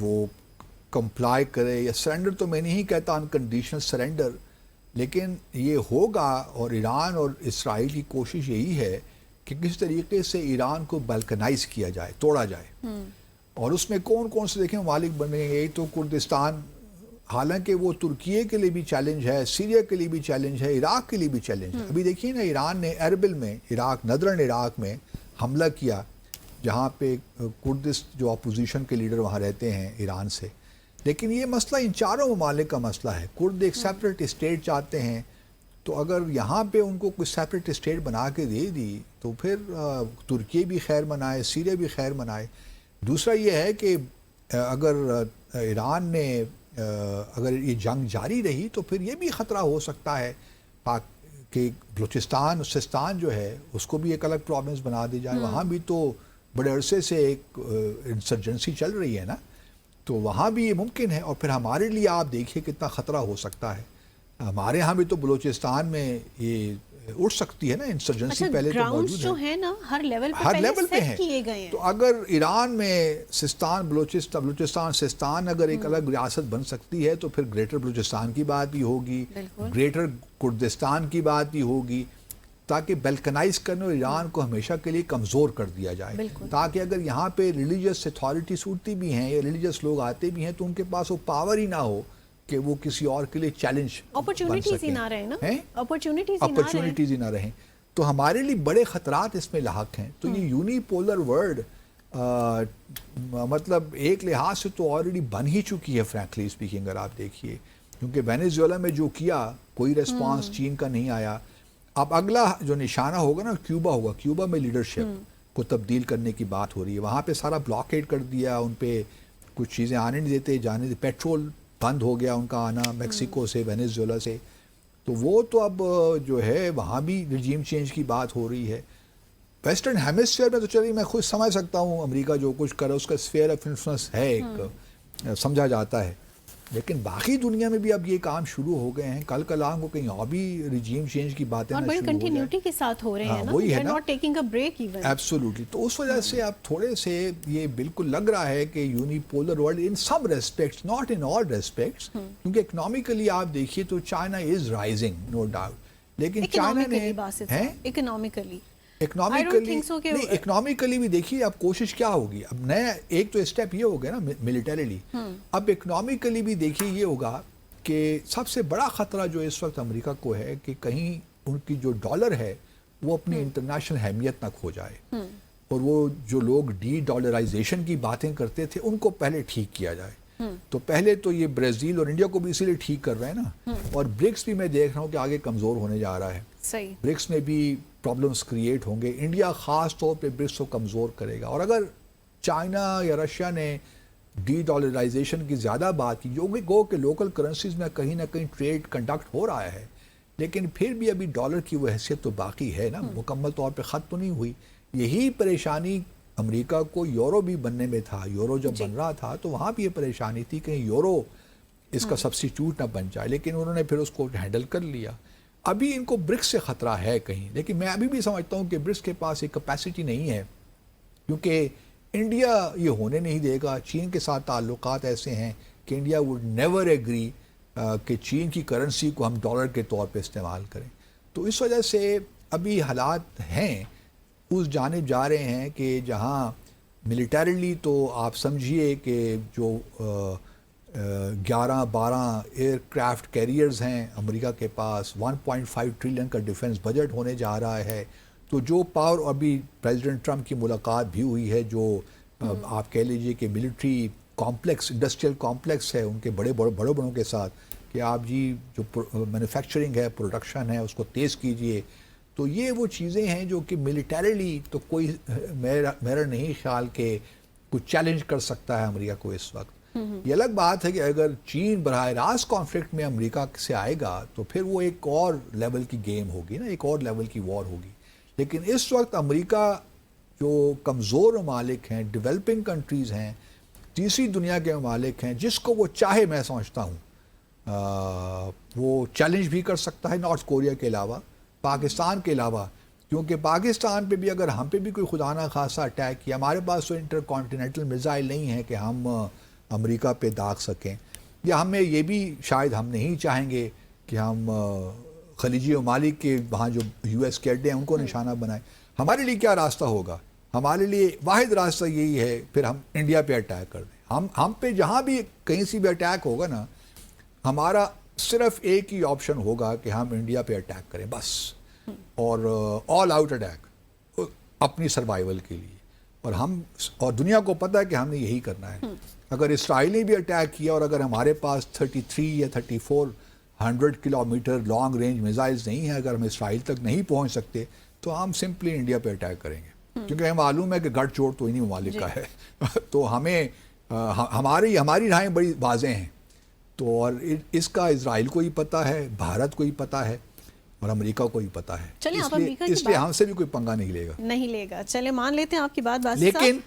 وہ کمپلائی کرے، یا سرنڈر تو میں نہیں کہتا انکنڈیشنل سرنڈر، لیکن یہ ہوگا. اور ایران اور اسرائیل کی کوشش یہی ہے کہ کس طریقے سے ایران کو بلکنائز کیا جائے، توڑا جائے. اور اس میں کون کون سے دیکھیں ممالک بنے ہیں. یہی تو کردستان، حالانکہ وہ ترکیے کے لیے بھی چیلنج ہے، سیریا کے لیے بھی چیلنج ہے، عراق کے لیے بھی چیلنج ہے. ابھی دیکھیے نا، ایران نے اربل میں، عراق، ندرن عراق میں حملہ کیا، جہاں پہ کردس جو اپوزیشن کے لیڈر وہاں رہتے ہیں ایران سے. لیکن یہ مسئلہ ان چاروں ممالک کا مسئلہ ہے. کرد ایک سیپریٹ اسٹیٹ چاہتے ہیں، تو اگر یہاں پہ ان کو کوئی سیپریٹ اسٹیٹ بنا کے دے دی تو پھر ترکی بھی خیر منائے، سیریا بھی خیر منائے. دوسرا یہ ہے کہ اگر ایران نے اگر یہ جنگ جاری رہی تو پھر یہ بھی خطرہ ہو سکتا ہے کہ بلوچستان، سستان جو ہے اس کو بھی ایک الگ پروونس بنا دی جائے. وہاں بھی تو بڑے عرصے سے ایک انسرجنسی چل رہی ہے نا، تو وہاں بھی یہ ممکن ہے. اور پھر ہمارے لیے آپ دیکھیے کتنا خطرہ ہو سکتا ہے. ہمارے ہاں بھی تو بلوچستان میں یہ اٹھ سکتی ہے نا انسرجنسی. پہلے تو موجود جو ہے نا ہر لیول پہ سیٹ کیے گئے ہیں. تو اگر ایران میں سستان، بلوچستان سستان اگر ایک الگ ریاست بن سکتی ہے تو پھر گریٹر بلوچستان کی بات بھی ہوگی، گریٹر کردستان کی بات بھی ہوگی، تاکہ بلکنائز کرنے اور ایران کو ہمیشہ کے لیے کمزور کر دیا جائے. تاکہ اگر یہاں پہ ریلیجیس اتھارٹی صورتی بھی ہیں یا ریلیجیس لوگ آتے بھی ہیں تو ان کے پاس وہ پاور ہی نہ ہو کہ وہ کسی اور کے لیے چیلنج اپرچونٹیز ہی نہ رہیں نا، اپرچونٹیز ہی نہ رہیں. تو ہمارے لیے بڑے خطرات اس میں لاحق ہیں. تو یہ یونی پولر ورلڈ مطلب ایک لحاظ سے تو آلریڈی بن ہی چکی ہے فرینکلی اسپیکنگ. اگر آپ دیکھیے، کیونکہ وینیزویلا میں جو کیا کوئی ریسپانس چین کا نہیں آیا. اب اگلا جو نشانہ ہوگا نا کیوبا ہوگا. کیوبا میں لیڈرشپ کو تبدیل کرنے کی بات ہو رہی ہے. وہاں پہ سارا بلاکیڈ کر دیا، ان پہ کچھ چیزیں آنے نہیں دیتے، جانے پیٹرول بند ہو گیا ان کا آنا میکسیکو سے، وینیزویلا سے. تو وہ تو اب جو ہے وہاں بھی رجیم چینج کی بات ہو رہی ہے. ویسٹرن ہیمسفیئر میں تو چلیے میں خود سمجھ سکتا ہوں امریکہ جو کچھ کرے اس کا اسفیئر آف انفلوئنس ہے، ایک سمجھا جاتا ہے. لیکن باقی دنیا میں بھی اب یہ کام شروع ہو گئے ہیں. کل کلام کو کہیں اور بھی رجیم چینج کی باتیں اور بڑی کنٹینیوٹی کے ساتھ ہو رہے ہیں نا، وہی ہے نا، not taking a break even. Absolutely. تو اس وجہ سے اب تھوڑے سے یہ بالکل لگ رہا ہے کہ uni polar world in some respects, not in all respects, کیونکہ اکنامیکلی آپ دیکھیے تو China is rising no doubt. لیکن چائنا نے اکنامیکلی بھی دیکھیے اب کوشش کیا ہوگی. اب نیا ایک تو اسٹیپ یہ ہو گیا نا ملیٹریلی. اب اکنامیکلی بھی دیکھیے یہ ہوگا کہ سب سے بڑا خطرہ جو اس وقت امریکہ کو ہے کہ کہیں ان کی جو ڈالر ہے وہ اپنی انٹرنیشنل اہمیت نہ کھو جائے. اور وہ جو لوگ ڈی ڈالرائزیشن کی باتیں کرتے تھے ان کو پہلے ٹھیک کیا جائے. تو پہلے تو یہ برازیل اور انڈیا کو بھی اسی لیے ٹھیک کر رہے ہیں نا. اور برکس بھی میں دیکھ رہا ہوں کہ آگے کمزور ہونے جا رہا ہے. صحیح. برکس میں بھی پرابلمس کریٹ ہوں گے. انڈیا خاص طور پہ برکس کو کمزور کرے گا. اور اگر چائنا یا رشیا نے ڈی ڈالرائزیشن کی زیادہ بات کی، جو گو کہ لوکل کرنسیز میں کہیں نہ کہیں ٹریڈ کنڈکٹ ہو رہا ہے، لیکن پھر بھی ابھی ڈالر کی وہ حیثیت تو باقی ہے نا، مکمل طور پہ ختم تو نہیں ہوئی. یہی پریشانی امریکہ کو یورو بھی بننے میں تھا. یورو جب بن رہا تھا تو وہاں بھی یہ پریشانی تھی کہیں یورو اس کا سبسٹیٹیوٹ نہ بن جائے، لیکن انہوں نے پھر اس کو ہینڈل کر لیا. ابھی ان کو برکس سے خطرہ ہے کہیں، لیکن میں ابھی بھی سمجھتا ہوں کہ برکس کے پاس ایک کیپیسٹی نہیں ہے، کیونکہ انڈیا یہ ہونے نہیں دے گا. چین کے ساتھ تعلقات ایسے ہیں کہ انڈیا وڈ نیور ایگری کہ چین کی کرنسی کو ہم ڈالر کے طور پہ استعمال کریں. تو اس وجہ سے ابھی حالات ہیں اس جانب جا رہے ہیں کہ جہاں ملیٹریلی تو آپ سمجھیے کہ جو 11-12 ایئر کرافٹ کیریئرز ہیں امریکہ کے پاس، 1.5 ٹریلین کا ڈیفنس بجٹ ہونے جا رہا ہے. تو جو پاور، ابھی پریزیڈنٹ ٹرمپ کی ملاقات بھی ہوئی ہے، جو آپ کہہ لیجئے کہ ملٹری کمپلیکس، انڈسٹریل کمپلیکس ہے ان کے بڑوں کے ساتھ، کہ آپ جی جو مینوفیکچرنگ ہے، پروڈکشن ہے، اس کو تیز کیجئے. تو یہ وہ چیزیں ہیں جو کہ ملیٹریلی تو کوئی میرا نہیں خیال کہ کچھ چیلنج کر سکتا ہے امریکہ کو اس وقت. یہ الگ بات ہے کہ اگر چین براہ راست کانفلکٹ میں امریکہ سے آئے گا تو پھر وہ ایک اور لیول کی گیم ہوگی نا، ایک اور لیول کی وار ہوگی. لیکن اس وقت امریکہ جو کمزور ممالک ہیں، ڈیولپنگ کنٹریز ہیں، تیسری دنیا کے ممالک ہیں، جس کو وہ چاہے میں سمجھتا ہوں وہ چیلنج بھی کر سکتا ہے، نارتھ کوریا کے علاوہ، پاکستان کے علاوہ. کیونکہ پاکستان پہ بھی اگر ہم پہ بھی کوئی خدا نہ خاصا اٹیک کیا، ہمارے پاس تو انٹر کانٹیننٹل میزائل نہیں ہے کہ ہم امریکہ پہ داغ سکیں، یا ہمیں یہ بھی شاید ہم نہیں چاہیں گے کہ ہم خلیجی ممالک کے وہاں جو یو ایس کے اڈے ہیں ان کو نشانہ بنائیں. ہمارے لیے کیا راستہ ہوگا؟ ہمارے لیے واحد راستہ یہی ہے پھر ہم انڈیا پہ اٹیک کر دیں. ہم پہ جہاں بھی کہیں سے بھی اٹیک ہوگا نا، ہمارا صرف ایک ہی آپشن ہوگا کہ ہم انڈیا پہ اٹیک کریں بس، اور آل آؤٹ اٹیک اپنی سروائیول کے لیے. اور دنیا کو پتہ ہے کہ ہم نے یہی کرنا ہے. اگر اسرائیل نے بھی اٹیک کیا اور اگر ہمارے پاس 33 یا 3400 کلومیٹر لانگ رینج میزائلز نہیں ہیں، اگر ہم اسرائیل تک نہیں پہنچ سکتے تو ہم سمپلی انڈیا پہ اٹیک کریں گے، کیونکہ ہمیں معلوم ہے کہ گڑھ چوڑ تو انہی ممالک کا ہے. تو ہمیں ہماری رائیں بڑی واضح ہیں. تو اور اس کا اسرائیل کو ہی پتہ ہے، بھارت کو ہی پتہ ہے، اور امریکہ کو ہی پتہ ہے. اس لیے ہم سے بھی کوئی پنگا نہیں لے گا. چلے مان لیتے ہیں آپ کی بات. لیکن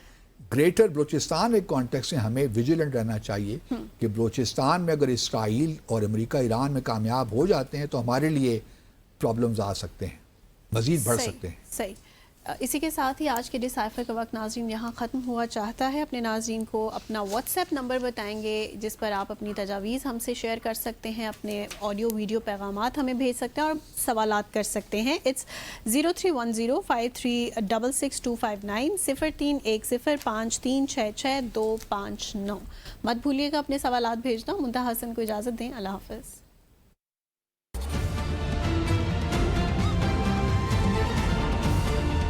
گریٹر بلوچستان ایک کانٹیکس میں ہمیں ویجیلنٹ رہنا چاہیے کہ بلوچستان میں اگر اسرائیل اور امریکہ ایران میں کامیاب ہو جاتے ہیں تو ہمارے لیے پرابلمز آ سکتے ہیں، مزید بڑھ سکتے ہیں. صحیح. اسی کے ساتھ ہی آج کے ڈسائفر کا وقت ناظرین یہاں ختم ہوا چاہتا ہے. اپنے ناظرین کو اپنا واٹس ایپ نمبر بتائیں گے جس پر آپ اپنی تجاویز ہم سے شیئر کر سکتے ہیں، اپنے آڈیو ویڈیو پیغامات ہمیں بھیج سکتے ہیں اور سوالات کر سکتے ہیں. اٹس 031053666259 031053666259. مت بھولیے گا اپنے سوالات بھیجنا. منتہا حسن کو اجازت دیں. اللہ حافظ.